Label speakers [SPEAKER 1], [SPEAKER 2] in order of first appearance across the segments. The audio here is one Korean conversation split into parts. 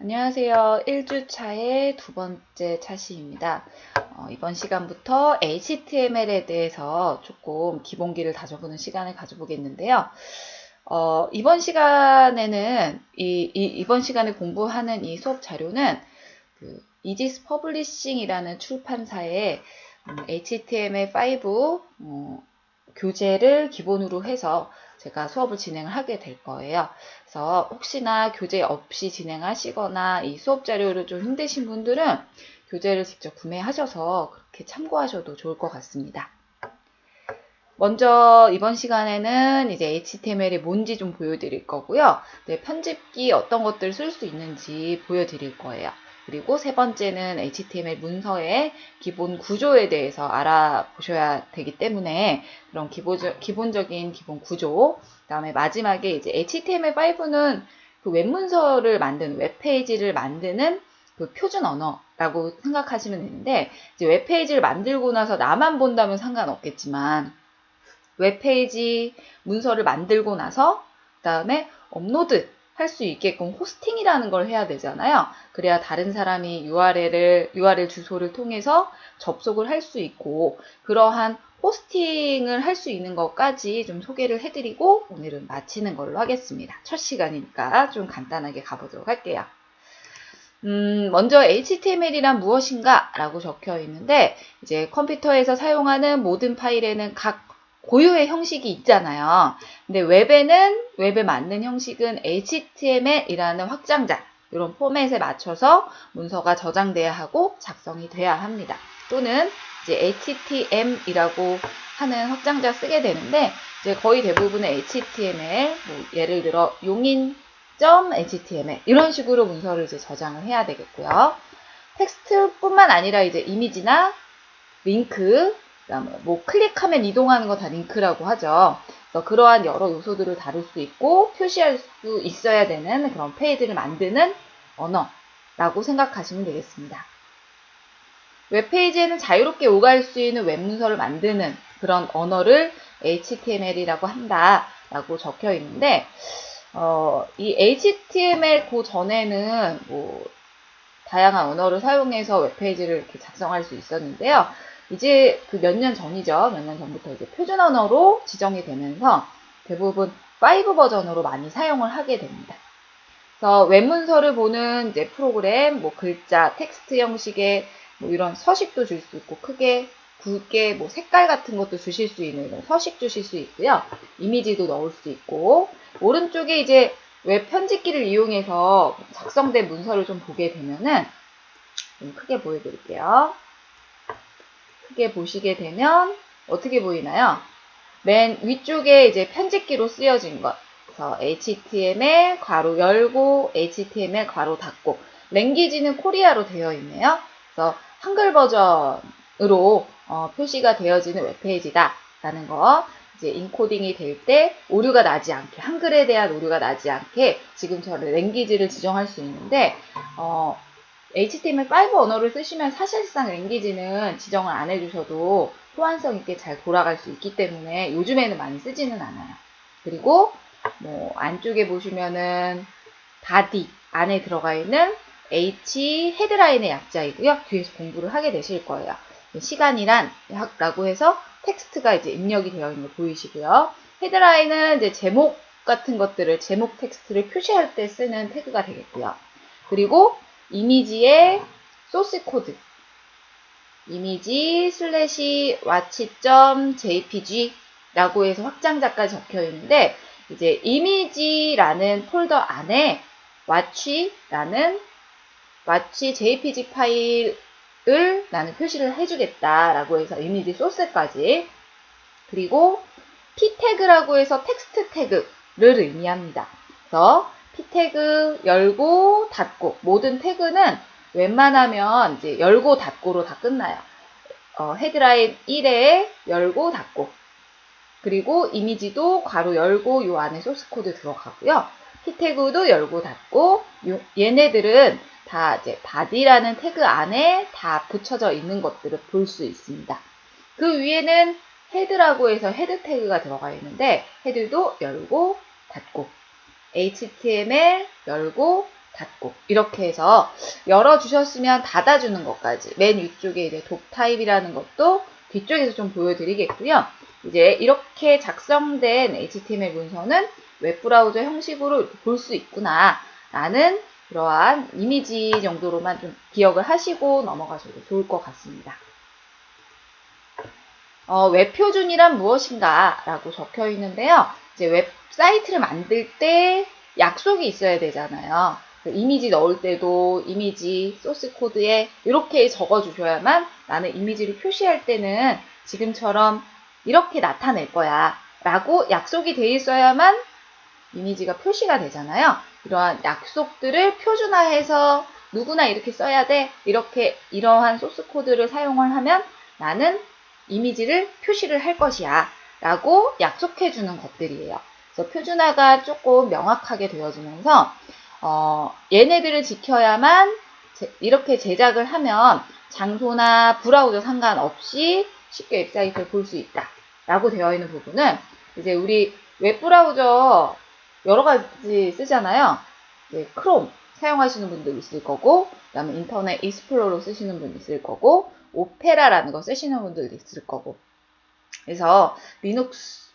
[SPEAKER 1] 안녕하세요. 1주차의 두 번째 차시입니다. 이번 시간부터 HTML에 대해서 조금 기본기를 다져보는 시간을 가져보겠는데요. 이번 시간에는, 이번 시간에 공부하는 이 수업 자료는 이지스 퍼블리싱이라는 출판사의 HTML5 교재를 기본으로 해서 제가 수업을 진행을 하게 될 거예요. 그래서 혹시나 교재 없이 진행하시거나 이 수업 자료를 좀 힘드신 분들은 교재를 직접 구매하셔서 그렇게 참고하셔도 좋을 것 같습니다. 먼저 이번 시간에는 이제 HTML이 뭔지 좀 보여드릴 거고요. 네, 편집기 어떤 것들을 쓸 수 있는지 보여드릴 거예요. 그리고 세 번째는 HTML 문서의 기본 구조에 대해서 알아보셔야 되기 때문에 그런 기본적인 기본 구조, 그 다음에 마지막에 이제 HTML5는 그 웹문서를 만드는, 웹페이지를 만드는 그 표준 언어라고 생각하시면 되는데, 이제 웹페이지를 만들고 나서 나만 본다면 상관없겠지만, 웹페이지 문서를 만들고 나서 그 다음에 업로드 할 수 있게끔 호스팅이라는 걸 해야 되잖아요. 그래야 다른 사람이 URL 주소를 통해서 접속을 할 수 있고, 그러한 호스팅을 할 수 있는 것까지 좀 소개를 해드리고 오늘은 마치는 걸로 하겠습니다. 첫 시간이니까 좀 간단하게 가보도록 할게요. 먼저 HTML이란 무엇인가? 라고 적혀 있는데, 이제 컴퓨터에서 사용하는 모든 파일에는 각 고유의 형식이 있잖아요. 근데 웹에 맞는 형식은 HTML이라는 확장자, 이런 포맷에 맞춰서 문서가 저장돼야 하고 작성이 돼야 합니다. 또는 이제 HTM이라고 하는 확장자 쓰게 되는데, 이제 거의 대부분의 HTML, 예를 들어 용인.html 이런 식으로 문서를 이제 저장을 해야 되겠고요. 텍스트뿐만 아니라 이제 이미지나 링크, 그다음에 뭐 클릭하면 이동하는 거 다 링크라고 하죠. 그래서 그러한 여러 요소들을 다룰 수 있고 표시할 수 있어야 되는 그런 페이지를 만드는 언어라고 생각하시면 되겠습니다. 웹페이지에는 자유롭게 오갈 수 있는 웹문서를 만드는 그런 언어를 HTML이라고 한다라고 적혀 있는데, 이 HTML 그 전에는 뭐 다양한 언어를 사용해서 웹페이지를 이렇게 작성할 수 있었는데요. 이제 그 몇 년 전이죠. 몇 년 전부터 이제 표준 언어로 지정이 되면서 대부분 5 버전으로 많이 사용을 하게 됩니다. 그래서 웹문서를 보는 이제 프로그램, 뭐 글자, 텍스트 형식의 뭐 이런 서식도 줄 수 있고, 크게, 굵게, 뭐 색깔 같은 것도 주실 수 있는 이런 서식 주실 수 있고요. 이미지도 넣을 수 있고, 오른쪽에 이제 웹 편집기를 이용해서 작성된 문서를 좀 보게 되면은, 좀 크게 보여드릴게요. 크게 보시게 되면 어떻게 보이나요? 맨 위쪽에 이제 편집기로 쓰여진 것. 그래서 HTML 괄호 열고 HTML 괄호 닫고, 랭귀지는 코리아로 되어 있네요. 그래서 한글 버전으로 표시가 되어지는 웹페이지다 라는 거. 이제 인코딩이 될 때 오류가 나지 않게, 한글에 대한 오류가 나지 않게 지금처럼 랭귀지를 지정할 수 있는데, HTML5 언어를 쓰시면 사실상 랭귀지는 지정을 안 해주셔도 호환성 있게 잘 돌아갈 수 있기 때문에 요즘에는 많이 쓰지는 않아요. 그리고 뭐 안쪽에 보시면은 body 안에 들어가 있는 H 헤드라인의 약자이고요. 뒤에서 공부를 하게 되실 거예요. 시간이란 라고 해서 텍스트가 이제 입력이 되어 있는 거 보이시고요. 헤드라인은 이제 제목 같은 것들을, 제목 텍스트를 표시할 때 쓰는 태그가 되겠고요. 그리고 이미지의 소스 코드, 이미지 슬래시 watch.jpg 라고 해서 확장자까지 적혀 있는데, 이제 이미지라는 폴더 안에 watch라는 watch jpg 파일을 나는 표시를 해주겠다라고 해서 이미지 소스까지, 그리고 p 태그라고 해서 텍스트 태그를 의미합니다. 그래서 p 태그 열고 닫고, 모든 태그는 웬만하면 이제 열고 닫고로 다 끝나요. 헤드라인 1에 열고 닫고, 그리고 이미지도 괄호 열고 요 안에 소스 코드 들어가고요. p 태그도 열고 닫고, 얘네들은 다 이제 body라는 태그 안에 다 붙여져 있는 것들을 볼 수 있습니다. 그 위에는 헤드라고 해서 헤드 태그가 들어가 있는데, 헤드도 열고 닫고, HTML 열고 닫고 이렇게 해서 열어주셨으면 닫아주는 것까지 맨 위쪽에 이제 독 타입이라는 것도 뒤쪽에서 좀 보여드리겠고요. 이제 이렇게 작성된 HTML 문서는 웹브라우저 형식으로 볼 수 있구나 라는 그러한 이미지 정도로만 좀 기억을 하시고 넘어가셔도 좋을 것 같습니다. 웹표준이란 무엇인가 라고 적혀 있는데요. 이제 웹사이트를 만들 때 약속이 있어야 되잖아요. 이미지 넣을 때도 이미지 소스 코드에 이렇게 적어 주셔야만 나는 이미지를 표시할 때는 지금처럼 이렇게 나타낼 거야 라고 약속이 돼 있어야만 이미지가 표시가 되잖아요. 이러한 약속들을 표준화해서 누구나 이렇게 써야 돼. 이러한 소스 코드를 사용을 하면 나는 이미지를 표시를 할 것이야 라고 약속해 주는 것들이에요. 그래서 표준화가 조금 명확하게 되어지면서 얘네들을 지켜야만 이렇게 제작을 하면 장소나 브라우저 상관없이 쉽게 웹사이트를 볼 수 있다 라고 되어 있는 부분은 이제 우리 웹브라우저 여러 가지 쓰잖아요. 이제 크롬 사용하시는 분도 있을 거고, 그 다음에 인터넷 익스플로러 쓰시는 분 있을 거고, 오페라라는 거 쓰시는 분들도 있을 거고. 그래서 리눅스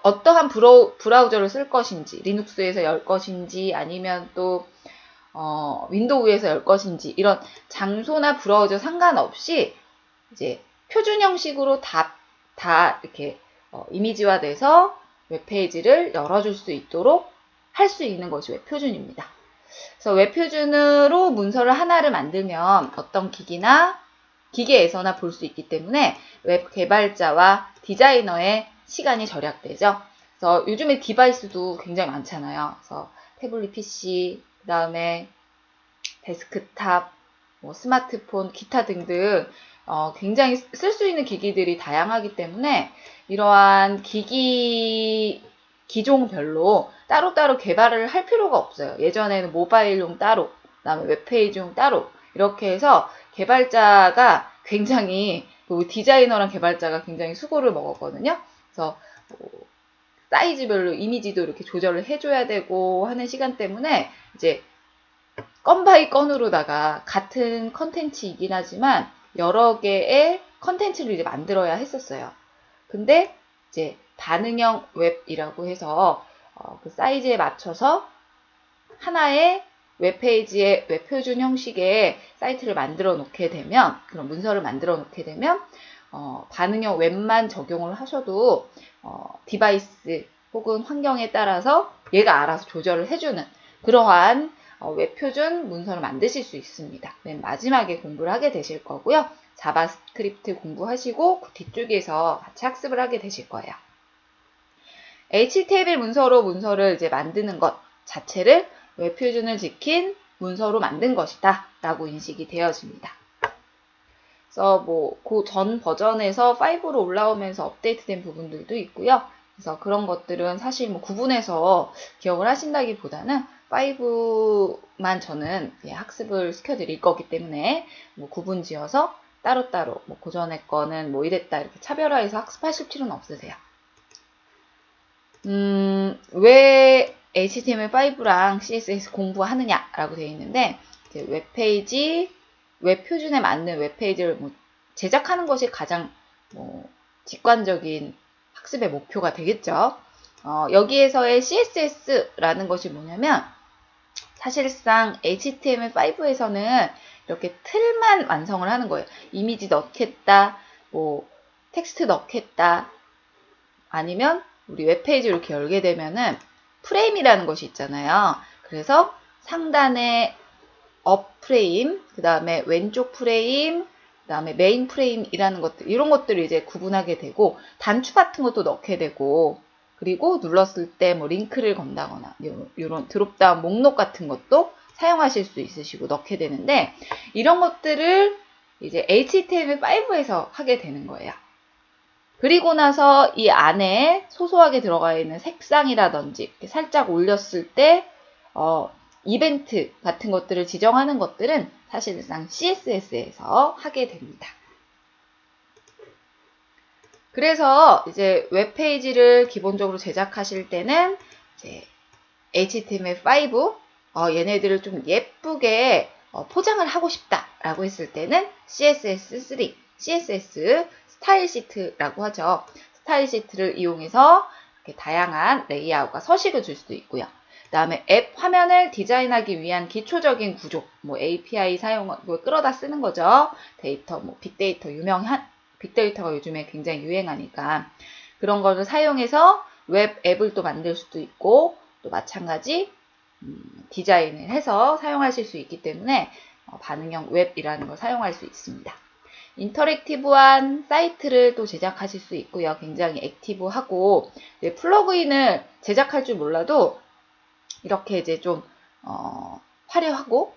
[SPEAKER 1] 어떠한 브라우저를 쓸 것인지, 리눅스에서 열 것인지 아니면 또 윈도우에서 열 것인지 이런 장소나 브라우저 상관없이 이제 표준 형식으로 다 이렇게 이미지화돼서 웹페이지를 열어줄 수 있도록 할 수 있는 것이 웹표준입니다. 그래서 웹표준으로 문서를 하나를 만들면 어떤 기계에서나 볼 수 있기 때문에 웹 개발자와 디자이너의 시간이 절약되죠. 그래서 요즘에 디바이스도 굉장히 많잖아요. 그래서 태블릿 PC, 그 다음에 데스크탑, 스마트폰, 기타 등등 굉장히 쓸 수 있는 기기들이 다양하기 때문에 이러한 기종별로 따로따로 개발을 할 필요가 없어요. 예전에는 모바일용 따로, 그다음에 웹페이지용 따로 이렇게 해서 개발자가 굉장히 디자이너랑 개발자가 굉장히 수고를 먹었거든요. 그래서 사이즈별로 이미지도 이렇게 조절을 해줘야 되고 하는 시간 때문에 이제 건 바이 건으로다가 같은 컨텐츠이긴 하지만 여러 개의 컨텐츠를 이제 만들어야 했었어요. 근데 이제 반응형 웹이라고 해서 그 사이즈에 맞춰서 하나의 웹페이지의 웹표준 형식의 사이트를 만들어 놓게 되면, 그런 문서를 만들어 놓게 되면 반응형 웹만 적용을 하셔도 디바이스 혹은 환경에 따라서 얘가 알아서 조절을 해주는 그러한 웹표준 문서를 만드실 수 있습니다. 맨 마지막에 공부를 하게 되실 거고요. 자바스크립트 공부하시고 그 뒤쪽에서 같이 학습을 하게 되실 거예요. HTML 문서를 이제 만드는 것 자체를 웹표준을 지킨 문서로 만든 것이다 라고 인식이 되어집니다. 그래서 그 전 버전에서 5로 올라오면서 업데이트된 부분들도 있고요. 그래서 그런 것들은 사실 구분해서 기억을 하신다기보다는 5만 저는 학습을 시켜드릴 거기 때문에 구분 지어서 따로따로 고전의 거는 이랬다 이렇게 차별화해서 학습하실 필요는 없으세요. 왜 HTML5랑 CSS 공부하느냐라고 되어 있는데, 이제 웹표준에 맞는 웹페이지를 제작하는 것이 가장 직관적인 학습의 목표가 되겠죠. 여기에서의 CSS라는 것이 뭐냐면, 사실상 HTML5에서는 이렇게 틀만 완성을 하는 거예요. 이미지 넣겠다, 텍스트 넣겠다, 아니면 우리 웹페이지를 이렇게 열게 되면은 프레임이라는 것이 있잖아요. 그래서 상단에 업 프레임, 그 다음에 왼쪽 프레임, 그 다음에 메인 프레임이라는 것들, 이런 것들을 이제 구분하게 되고, 단추 같은 것도 넣게 되고, 그리고 눌렀을 때 링크를 건다거나, 이런 드롭다운 목록 같은 것도 사용하실 수 있으시고 넣게 되는데, 이런 것들을 이제 HTML5에서 하게 되는 거예요. 그리고 나서 이 안에 소소하게 들어가 있는 색상이라든지 이렇게 살짝 올렸을 때 이벤트 같은 것들을 지정하는 것들은 사실상 CSS에서 하게 됩니다. 그래서 이제 웹페이지를 기본적으로 제작하실 때는 이제 HTML5 얘네들을 좀 예쁘게 포장을 하고 싶다라고 했을 때는 CSS3, CSS 스타일 시트라고 하죠. 스타일 시트를 이용해서 이렇게 다양한 레이아웃과 서식을 줄 수도 있고요. 그 다음에 앱 화면을 디자인하기 위한 기초적인 구조, 뭐 API 사용을 끌어다 쓰는 거죠. 데이터, 뭐 빅데이터가 요즘에 굉장히 유행하니까 그런 거를 사용해서 웹 앱을 또 만들 수도 있고, 또 마찬가지 디자인을 해서 사용하실 수 있기 때문에 반응형 웹이라는 걸 사용할 수 있습니다. 인터랙티브한 사이트를 또 제작하실 수 있고요. 굉장히 액티브하고, 플러그인을 제작할 줄 몰라도 이렇게 이제 좀 화려하고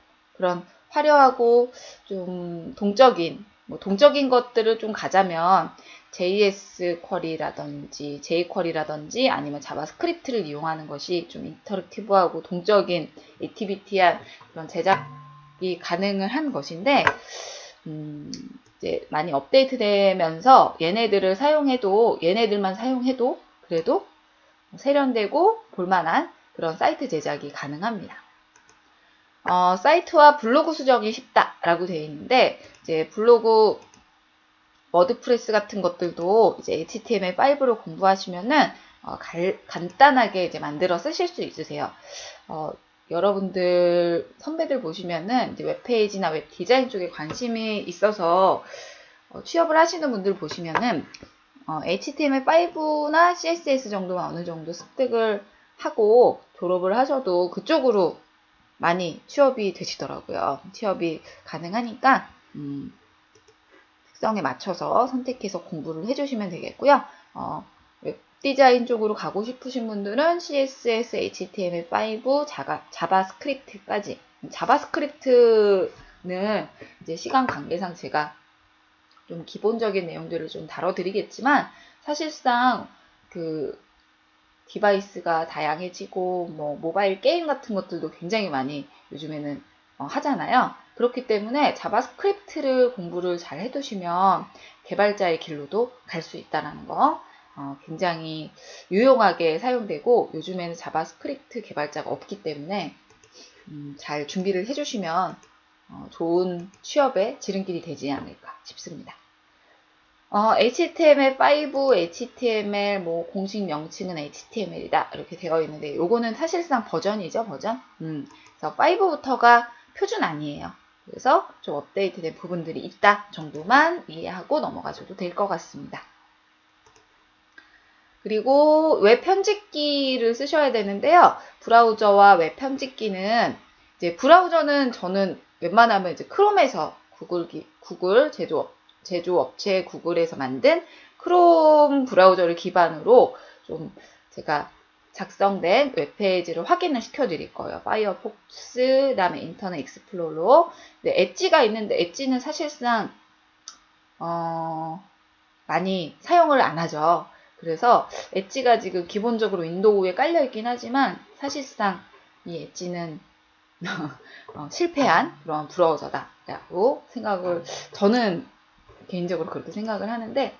[SPEAKER 1] 좀 동적인 것들을 좀 가자면 JS 쿼리라든지 j쿼리라든지 아니면 자바스크립트를 이용하는 것이 좀 인터랙티브하고 동적인 액티비티한 그런 제작이 가능을 한 것인데, 이제 많이 업데이트되면서 얘네들만 사용해도 그래도 세련되고 볼만한 그런 사이트 제작이 가능합니다. 사이트와 블로그 수정이 쉽다라고 되어 있는데, 이제 블로그 워드프레스 같은 것들도 이제 HTML5로 공부하시면은 간단하게 이제 만들어 쓰실 수 있으세요. 여러분들 선배들 보시면은 이제 웹페이지나 웹 디자인 쪽에 관심이 있어서 취업을 하시는 분들 보시면은 HTML5나 CSS 정도만 어느 정도 습득을 하고 졸업을 하셔도 그쪽으로 많이 취업이 되시더라고요. 취업이 가능하니까 특성에 맞춰서 선택해서 공부를 해주시면 되겠고요. 웹 디자인 쪽으로 가고 싶으신 분들은 CSS, HTML5, 자바스크립트까지. 자바스크립트는 이제 시간 관계상 제가 좀 기본적인 내용들을 좀 다뤄드리겠지만, 사실상 그 디바이스가 다양해지고 뭐 모바일 게임 같은 것들도 굉장히 많이 요즘에는 하잖아요. 그렇기 때문에 자바스크립트를 공부를 잘 해두시면 개발자의 길로도 갈 수 있다는 거, 굉장히 유용하게 사용되고, 요즘에는 자바스크립트 개발자가 없기 때문에 잘 준비를 해주시면 좋은 취업의 지름길이 되지 않을까 싶습니다. HTML5, HTML 뭐 공식 명칭은 HTML이다 이렇게 되어 있는데, 요거는 사실상 버전이죠, 버전. 그래서 5부터가 표준 아니에요. 그래서 좀 업데이트된 부분들이 있다 정도만 이해하고 넘어가셔도 될 것 같습니다. 그리고 웹 편집기를 쓰셔야 되는데요. 브라우저와 웹 편집기는, 이제 브라우저는 저는 웬만하면 이제 크롬에서 구글 제조업체 구글에서 만든 크롬 브라우저를 기반으로 좀 제가 작성된 웹페이지를 확인을 시켜드릴 거예요. 파이어폭스, 그 다음에 인터넷 익스플로러. 엣지가 있는데, 엣지는 사실상 많이 사용을 안 하죠. 그래서 엣지가 지금 기본적으로 윈도우에 깔려 있긴 하지만, 사실상 이 엣지는 실패한 그런 브라우저다라고 저는 개인적으로 그렇게 생각을 하는데,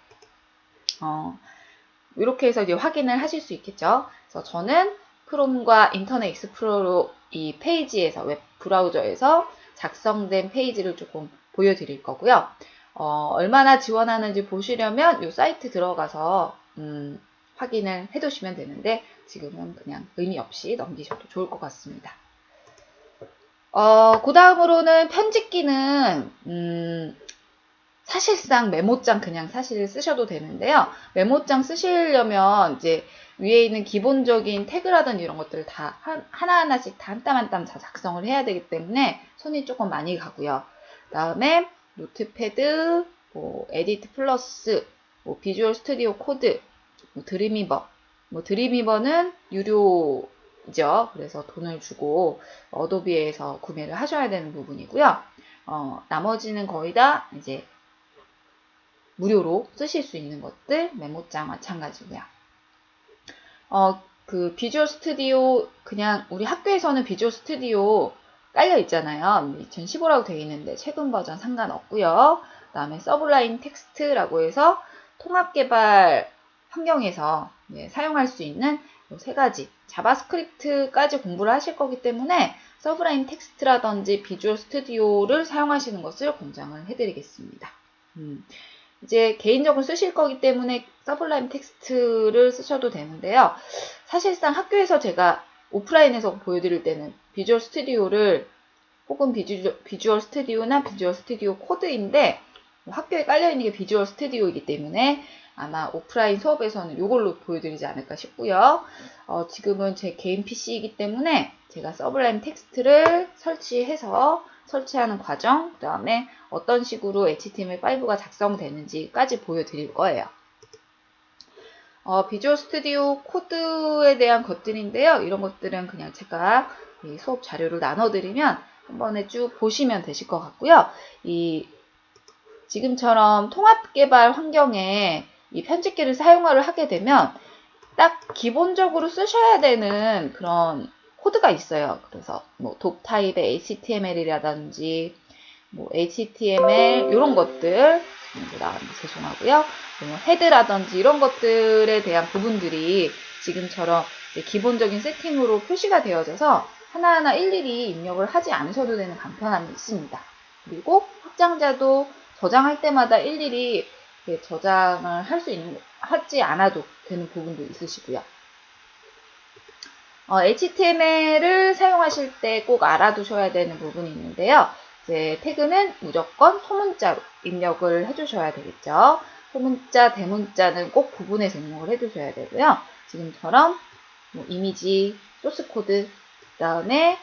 [SPEAKER 1] 이렇게 해서 이제 확인을 하실 수 있겠죠. 그래서 저는 크롬과 인터넷 익스플로러 이 페이지에서, 웹 브라우저에서 작성된 페이지를 조금 보여드릴 거고요. 얼마나 지원하는지 보시려면 이 사이트 들어가서 확인을 해두시면 되는데, 지금은 그냥 의미 없이 넘기셔도 좋을 것 같습니다. 그 다음으로는 편집기는 사실상 메모장 그냥 사실 쓰셔도 되는데요. 메모장 쓰시려면 이제 위에 있는 기본적인 태그라든지 이런 것들을 다 하나하나씩 다 한 땀 한 땀 다 작성을 해야 되기 때문에 손이 조금 많이 가고요. 그 다음에 노트패드, 뭐 에디트 플러스, 뭐 비주얼 스튜디오 코드, 뭐 드림위버. 드림위버는 유료죠. 그래서 돈을 주고 어도비에서 구매를 하셔야 되는 부분이고요. 나머지는 거의 다 이제 무료로 쓰실 수 있는 것들, 메모장 마찬가지고요. 그 비주얼 스튜디오, 그냥 우리 학교에서는 비주얼 스튜디오 깔려 있잖아요. 2015라고 되어 있는데 최근 버전 상관없고요. 그 다음에 서블라임 텍스트라고 해서 통합 개발 환경에서 사용할 수 있는 세 가지 자바스크립트까지 공부를 하실 거기 때문에 서브라임 텍스트라든지 비주얼 스튜디오를 사용하시는 것을 권장을 해드리겠습니다. 이제 개인적으로 쓰실 거기 때문에 서블라임 텍스트를 쓰셔도 되는데요. 사실상 학교에서 제가 오프라인에서 보여드릴 때는 비주얼 스튜디오를 혹은 비주얼 스튜디오나 비주얼 스튜디오 코드인데 학교에 깔려있는 게 비주얼 스튜디오이기 때문에 아마 오프라인 수업에서는 이걸로 보여드리지 않을까 싶고요. 지금은 제 개인 PC이기 때문에 제가 서블라임 텍스트를 설치하는 과정, 그 다음에 어떤 식으로 HTML5가 작성되는지까지 보여드릴 거예요. 비주얼 스튜디오 코드에 대한 것들인데요. 이런 것들은 그냥 제가 이 수업 자료를 나눠드리면 한 번에 쭉 보시면 되실 것 같고요. 지금처럼 통합 개발 환경에 이 편집기를 사용을 하게 되면 딱 기본적으로 쓰셔야 되는 그런 코드가 있어요. 그래서 뭐 독타입의 HTML이라든지 뭐 HTML 이런 것들 죄송하고요. 헤드라든지 이런 것들에 대한 부분들이 지금처럼 기본적인 세팅으로 표시가 되어져서 하나하나 일일이 입력을 하지 않으셔도 되는 간편함이 있습니다. 그리고 확장자도 저장할 때마다 일일이 저장을 하지 않아도 되는 부분도 있으시고요. HTML을 사용하실 때 꼭 알아두셔야 되는 부분이 있는데요. 이제 태그는 무조건 소문자로 입력을 해주셔야 되겠죠. 소문자, 대문자는 꼭 구분해서 입력을 해주셔야 되고요. 지금처럼 이미지, 소스 코드, 그 다음에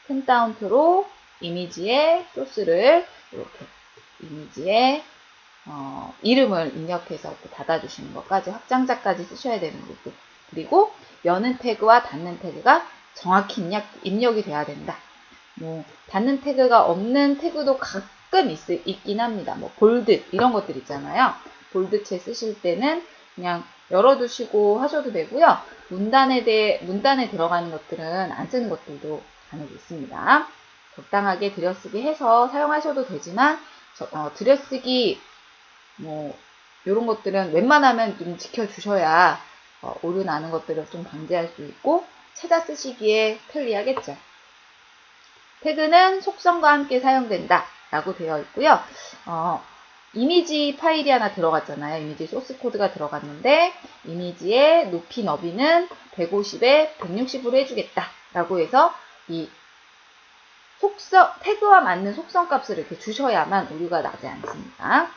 [SPEAKER 1] 큰 따옴표로 이미지의 소스를 이렇게 이미지의 이름을 입력해서 이렇게 닫아주시는 것까지 확장자까지 쓰셔야 되는 부분. 그리고 여는 태그와 닫는 태그가 정확히 입력이 돼야 된다. 닫는 태그가 없는 태그도 가끔 있긴 합니다. 볼드 이런 것들 있잖아요. 볼드체 쓰실 때는 그냥 열어두시고 하셔도 되고요. 문단에 들어가는 것들은 안 쓰는 것들도 간혹 있습니다. 적당하게 들여쓰기 해서 사용하셔도 되지만 들여쓰기 이런 것들은 웬만하면 좀 지켜주셔야 오류 나는 것들을 좀 방지할 수 있고 찾아 쓰시기에 편리하겠죠. 태그는 속성과 함께 사용된다 라고 되어 있고요. 이미지 파일이 하나 들어갔잖아요. 이미지 소스 코드가 들어갔는데 이미지의 높이 너비는 150에 160으로 해주겠다 라고 해서 이 태그와 맞는 속성 값을 이렇게 주셔야만 오류가 나지 않습니다.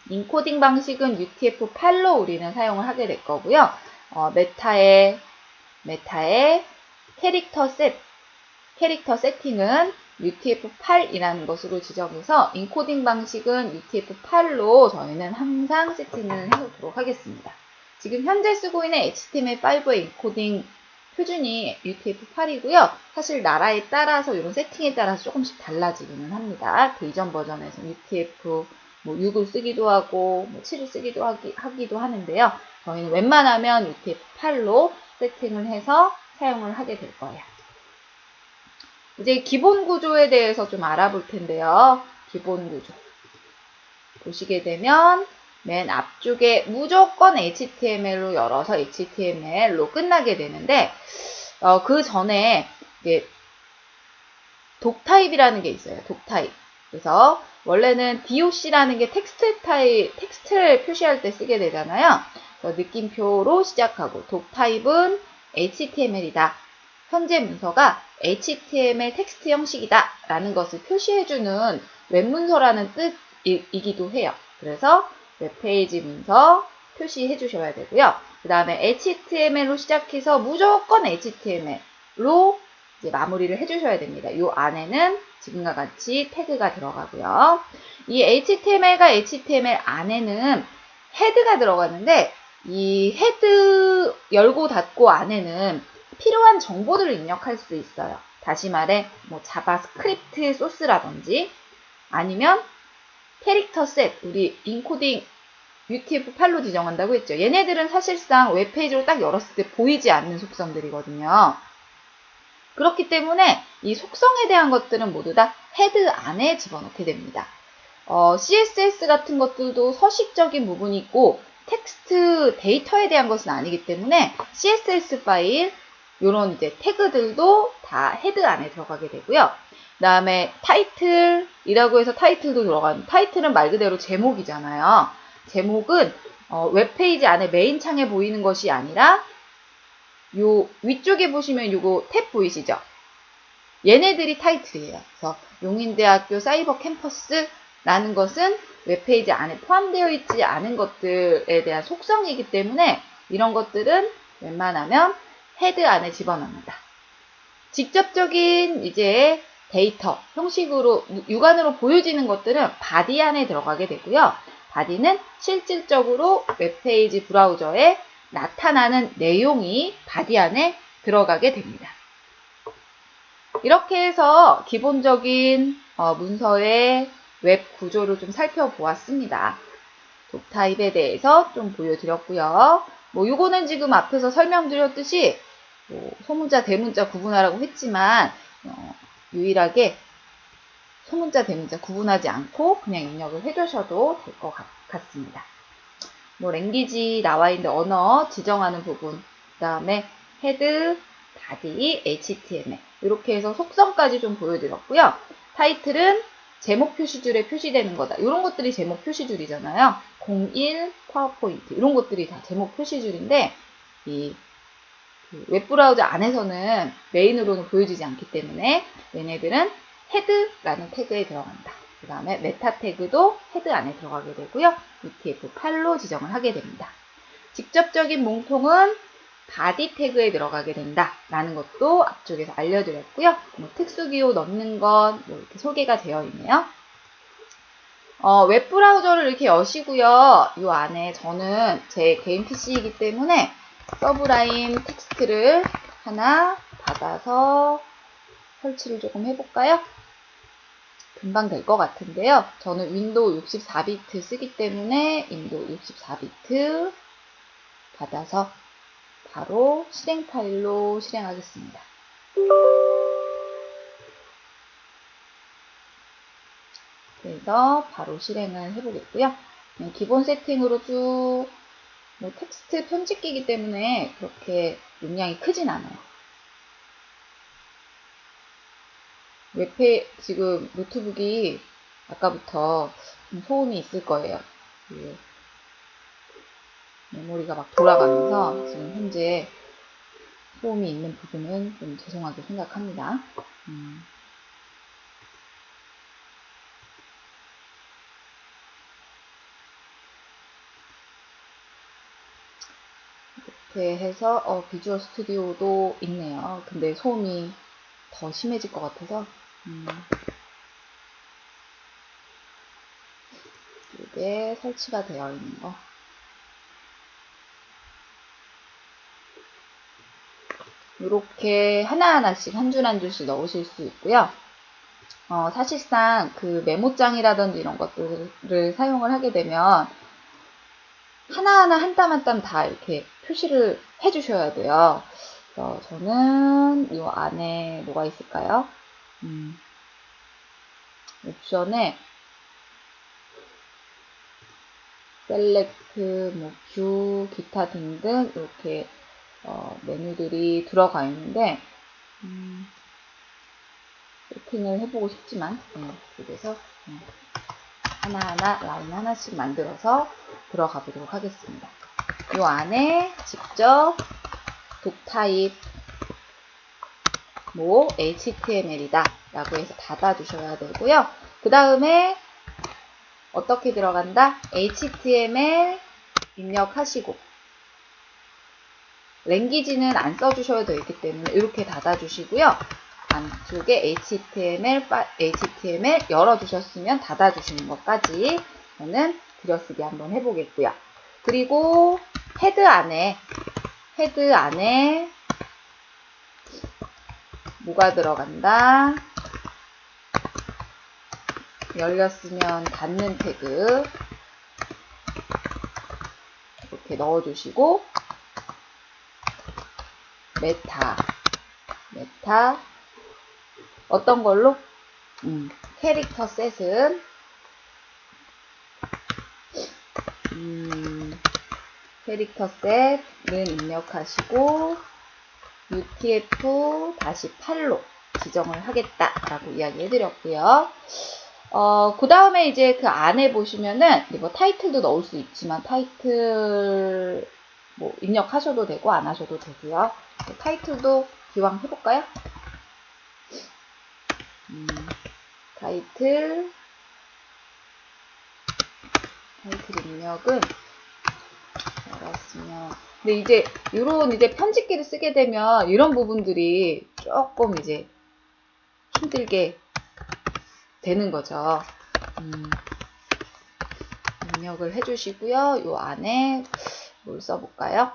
[SPEAKER 1] 인코딩 방식은 UTF-8로 우리는 사용을 하게 될 거고요. 메타의 캐릭터 세팅은 UTF-8이라는 것으로 지정해서 인코딩 방식은 UTF-8로 저희는 항상 세팅을 해보도록 하겠습니다. 지금 현재 쓰고 있는 HTML5의 인코딩 표준이 UTF-8이고요. 사실 나라에 따라서 이런 세팅에 따라서 조금씩 달라지기는 합니다. 그 이전 버전에서 UTF-6을 쓰기도 하고 7을 쓰기도 하기도 하는데요. 저희는 웬만하면 UTF-8로 세팅을 해서 사용을 하게 될 거예요. 이제 기본 구조에 대해서 좀 알아볼 텐데요. 기본 구조. 보시게 되면 맨 앞쪽에 무조건 HTML로 열어서 HTML로 끝나게 되는데 그 전에 독타입이라는 게 있어요. 독타입. 그래서 원래는 DOC라는 게 텍스트를 표시할 때 쓰게 되잖아요. 느낌표로 시작하고 독타입은 HTML이다. 현재 문서가 HTML 텍스트 형식이다 라는 것을 표시해주는 웹문서라는 뜻이기도 해요. 그래서 웹페이지 문서 표시해 주셔야 되고요. 그 다음에 HTML로 시작해서 무조건 HTML로 이제 마무리를 해주셔야 됩니다. 이 안에는 지금과 같이 태그가 들어가고요. 이 HTML과 HTML 안에는 헤드가 들어가는데 이 헤드 열고 닫고 안에는 필요한 정보들을 입력할 수 있어요. 다시 말해 자바스크립트 소스라든지 아니면 캐릭터 셋, 우리 인코딩 UTF-8로 지정한다고 했죠. 얘네들은 사실상 웹페이지로 딱 열었을 때 보이지 않는 속성들이거든요. 그렇기 때문에 이 속성에 대한 것들은 모두 다 헤드 안에 집어넣게 됩니다. CSS 같은 것들도 서식적인 부분이 있고 텍스트 데이터에 대한 것은 아니기 때문에 CSS 파일 요런 이제 태그들도 다 헤드 안에 들어가게 되고요. 그 다음에 타이틀이라고 해서 타이틀도 들어가는, 타이틀은 말 그대로 제목이잖아요. 제목은 웹페이지 안에 메인 창에 보이는 것이 아니라 요 위쪽에 보시면 요거 탭 보이시죠? 얘네들이 타이틀이에요. 그래서 용인대학교 사이버 캠퍼스라는 것은 웹페이지 안에 포함되어 있지 않은 것들에 대한 속성이기 때문에 이런 것들은 웬만하면 헤드 안에 집어넣습니다. 직접적인 이제 데이터 형식으로 육안으로 보여지는 것들은 바디 안에 들어가게 되고요. 바디는 실질적으로 웹페이지 브라우저에 나타나는 내용이 바디 안에 들어가게 됩니다. 이렇게 해서 기본적인 문서의 웹 구조를 좀 살펴보았습니다. 독타입에 대해서 좀 보여드렸고요. 요거는 지금 앞에서 설명드렸듯이 소문자, 대문자 구분하라고 했지만 유일하게 소문자, 대문자 구분하지 않고 그냥 입력을 해주셔도 될 것 같습니다. 랭귀지 나와 있는 언어 지정하는 부분, 그 다음에 헤드, 바디, HTML 이렇게 해서 속성까지 좀 보여드렸고요. 타이틀은 제목 표시줄에 표시되는 거다. 이런 것들이 제목 표시줄이잖아요. 01, 파워포인트 이런 것들이 다 제목 표시줄인데 이 웹브라우저 안에서는 메인으로는 보여지지 않기 때문에 얘네들은 헤드라는 태그에 들어간다. 그 다음에 메타 태그도 헤드 안에 들어가게 되고요. UTF-8로 지정을 하게 됩니다. 직접적인 몸통은 바디 태그에 들어가게 된다 라는 것도 앞쪽에서 알려드렸고요. 특수기호 넣는 것 이렇게 소개가 되어 있네요. 웹브라우저를 이렇게 여시고요. 이 안에 저는 제 개인 PC이기 때문에 서브라임 텍스트를 하나 받아서 설치를 조금 해볼까요? 금방 될 것 같은데요. 저는 윈도우 64비트 쓰기 때문에 윈도우 64비트 받아서 바로 실행 파일로 실행하겠습니다. 그래서 바로 실행을 해보겠고요. 기본 세팅으로 쭉 텍스트 편집기이기 때문에 그렇게 용량이 크진 않아요. 지금 노트북이 아까부터 좀 소음이 있을 거예요. 메모리가 막 돌아가면서 지금 현재 소음이 있는 부분은 좀 죄송하게 생각합니다. 이렇게 해서 비주얼 스튜디오도 있네요. 근데 소음이 더 심해질 것 같아서 이게 설치가 되어 있는 거 이렇게 하나하나씩 한 줄 한 줄씩 넣으실 수 있고요. 사실상 그 메모장이라든지 이런 것들을 사용을 하게 되면 하나하나 한 땀 한 땀 다 이렇게 표시를 해 주셔야 돼요. 그래서 저는 이 안에 뭐가 있을까요? 옵션에 셀렉트, 뷰, 기타 등등 이렇게 메뉴들이 들어가 있는데 세팅을 해보고 싶지만 그래서 하나하나 라인 하나씩 만들어서 들어가 보도록 하겠습니다. 이 안에 직접 독타입 HTML이다 라고 해서 닫아 주셔야 되고요. 그 다음에 어떻게 들어간다? HTML 입력하시고 랭귀지는 안 써주셔야 되기 때문에 이렇게 닫아 주시고요. 안쪽에 HTML 열어주셨으면 닫아주시는 것까지 저는 들여쓰기 한번 해보겠고요. 그리고 헤드 안에 뭐가 들어간다? 열렸으면 닫는 태그 이렇게 넣어주시고 메타 어떤 걸로? 캐릭터 셋은 캐릭터 셋은 입력하시고 UTF-8로 지정을 하겠다라고 이야기해드렸고요. 그 다음에 이제 그 안에 보시면은 뭐 타이틀도 넣을 수 있지만 타이틀 뭐 입력하셔도 되고 안 하셔도 되고요. 타이틀도 기왕 해볼까요? 타이틀 입력은 알았으면. 근데 이제 이런 이제 편집기를 쓰게 되면 이런 부분들이 조금 이제 힘들게 되는 거죠. 입력을 해주시고요. 요 안에 뭘 써볼까요?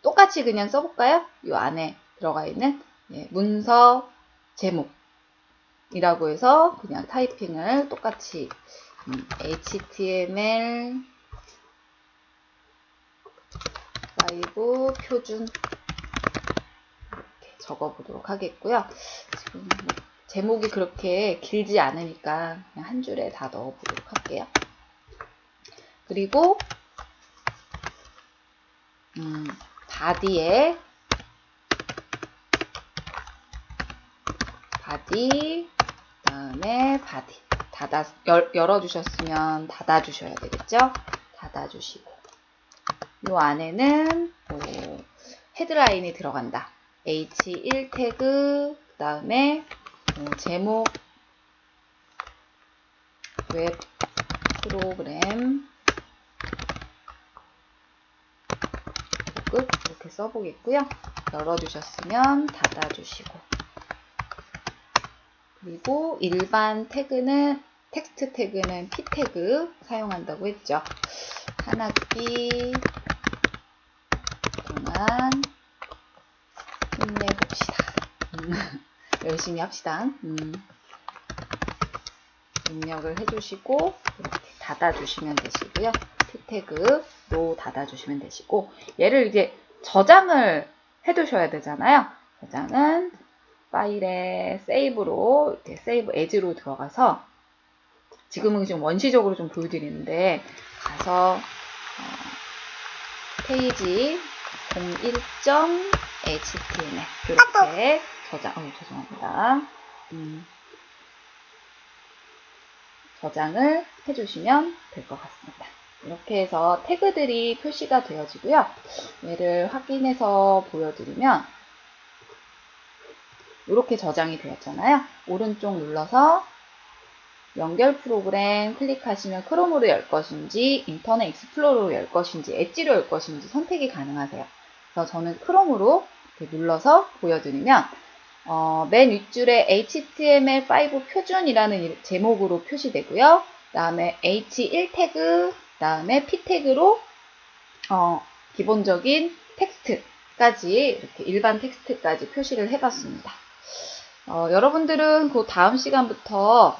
[SPEAKER 1] 똑같이 그냥 써볼까요? 요 안에 들어가 있는 문서 제목이라고 해서 그냥 타이핑을 똑같이 HTML5 표준 이렇게 적어보도록 하겠고요. 지금 제목이 그렇게 길지 않으니까 그냥 한 줄에 다 넣어보도록 할게요. 그리고 바디에 그다음에 바디 열어주셨으면 닫아주셔야 되겠죠? 닫아주시고 이 안에는 헤드라인이 들어간다. H1 태그 그 다음에 제목 웹 프로그램 끝 이렇게 써보겠고요. 열어주셨으면 닫아주시고 그리고 일반 태그는 텍스트 태그는 P 태그 사용한다고 했죠. 한 학기 동안 힘내봅시다. 열심히 합시다. 입력을 해주시고 이렇게 닫아주시면 되시고요. P 태그로 닫아주시면 되시고 얘를 이제 저장을 해두셔야 되잖아요. 저장은 파일에 세이브로 이렇게 세이브 에즈로 들어가서 지금은 좀 원시적으로 좀 보여드리는데 가서 페이지 01.html 이렇게 죄송합니다. 저장을 해주시면 될 것 같습니다. 이렇게 해서 태그들이 표시가 되어지고요. 얘를 확인해서 보여드리면 이렇게 저장이 되었잖아요. 오른쪽 눌러서 연결 프로그램 클릭하시면 크롬으로 열 것인지 인터넷 익스플로러로 열 것인지 엣지로 열 것인지 선택이 가능하세요. 그래서 저는 크롬으로 이렇게 눌러서 보여드리면 맨 윗줄에 HTML5 표준이라는 제목으로 표시되고요. 그 다음에 H1 태그, 그 다음에 P 태그로 기본적인 텍스트까지 이렇게 일반 텍스트까지 표시를 해봤습니다. 여러분들은 그 다음 시간부터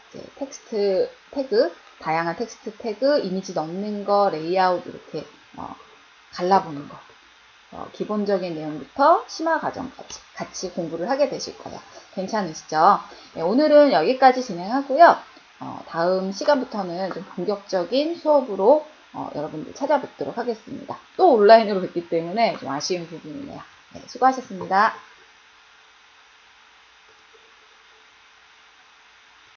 [SPEAKER 1] 이제 텍스트 태그, 다양한 텍스트 태그, 이미지 넣는 거, 레이아웃 이렇게 갈라보는 거 기본적인 내용부터 심화 과정까지 같이 공부를 하게 되실 거예요. 괜찮으시죠? 네, 오늘은 여기까지 진행하고요. 다음 시간부터는 좀 본격적인 수업으로 여러분들 찾아뵙도록 하겠습니다. 또 온라인으로 뵙기 때문에 좀 아쉬운 부분이네요. 네, 수고하셨습니다.